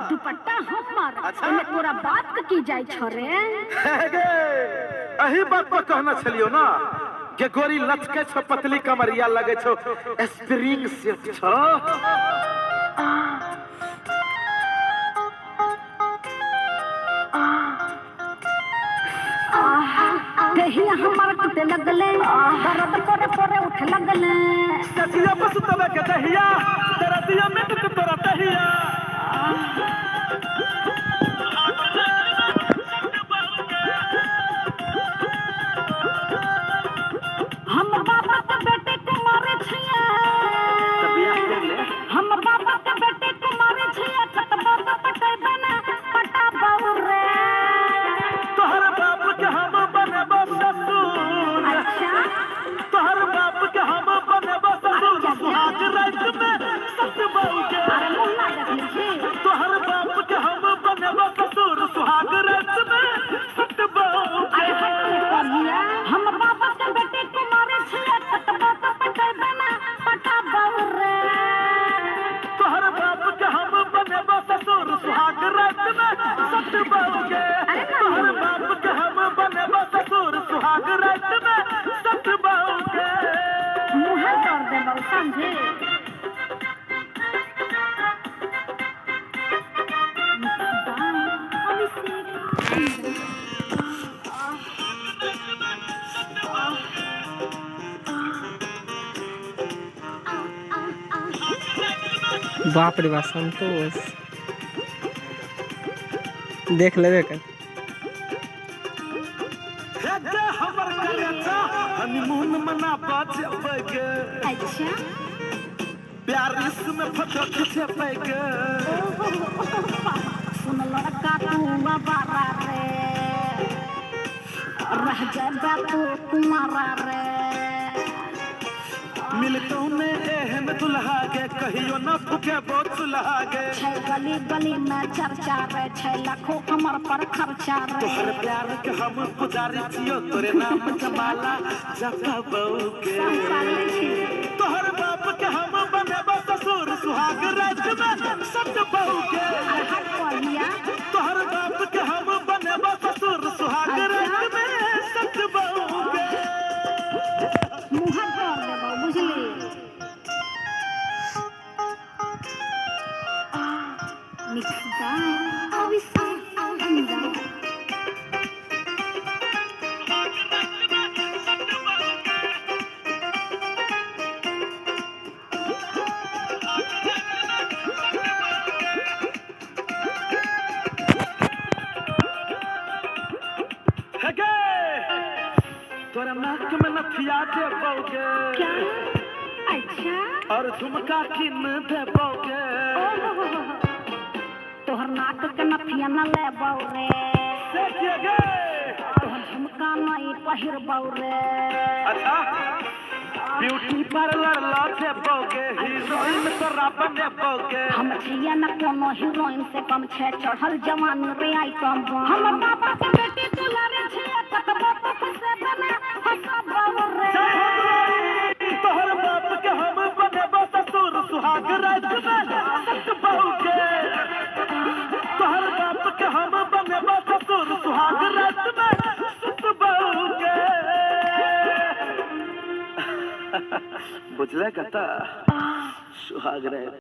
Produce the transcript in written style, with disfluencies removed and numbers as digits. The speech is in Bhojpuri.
दुपट्टा हमर अच्छा। एमे तोरा बात के की जाय छोरे अही बात पर कहना छलियो ना कि गोरी लचके छो पतली कमरिया लगे छो स्प्रिंग सेट छो। कहिया हमर टूटे लगले दर्द करे करे उठ लगले सचिया बस तबे के दहिया तेरा दिया में तो तोरा दहिया हम बाबा के बेटे को मारे छिया हम बाबा के बेटे को मारे छिया कतबा तो पटे बना पटा बाऊ रे तोहर बाप के हम बनेबो ससुर। अच्छा तोहर बाप के हम बनेबो ससुर सुहाग रात में सत बउके। अरे मुन्ना देखली छी तोहर बाप के हम बनेबो ससुर सुहाग रात में सत बउके। अरे हट करिया हम बाबा के बेटे को मारे छिया कतबा तो पटे बना पटा बाऊ रे तोहर बाप के हम बनेबो ससुर सुहाग रात में सत बउके। तोहर बाप के हम बनेबो ससुर सुहाग रात में सत बउके। मुँह कर देबो समझे बाप रे बाप संतोष देख लेबे कर हेगे हमर कलेजा हनीमून मना बजबगे अच्छा प्यारिस में फोटो खिंचबगे। सुन लड़का तू बाबा रे रह जाबा तू कुमारा रे मिलतो में एहन दुल्हा के कहियो न फुके बहुत दुल्हा के। छै गली गली में चर्चा रे छै लाखों कमर पर खर्चा रे तोहर प्यार के हम पुजारी छियो तोरे नाम के माला जपा बहू के। संसारी छी तोहर बाप के हम बनेबो ससुर सुहाग रात में सत बहू के। हट करिया तोहर बाप के हम बनेबो ससुर सुहाग रात में सत बहू के। मुँह कर देबो बुझली मिक्सदा अविसा अंदा हेगे तोरा नाक में नथिया देबोगे क्या अच्छा और झुमका किन देबोगे। तोहर नाक के नथिया न लेबौ रे देखिएगे तोहर झुमका नहीं पहिरबौ रे अच्छा ब्यूटी पार्लर ला देबोगे हीरोइन तोरा बनेबोगे। हम छिया न कोनो हीरोइन से कम छे चढ़ल जवान रे आइटम हमर बाबा के बेटी दुलारे छिया कतबो तो से बना हसबौ रे तोहर बाप के हम बनेबो ससुर सुहाग रात में सत बहू के। तोहर बाप के हम बनेबो ससुर सुहाग रात में सत बहू के। बुझले कता सुहाग रात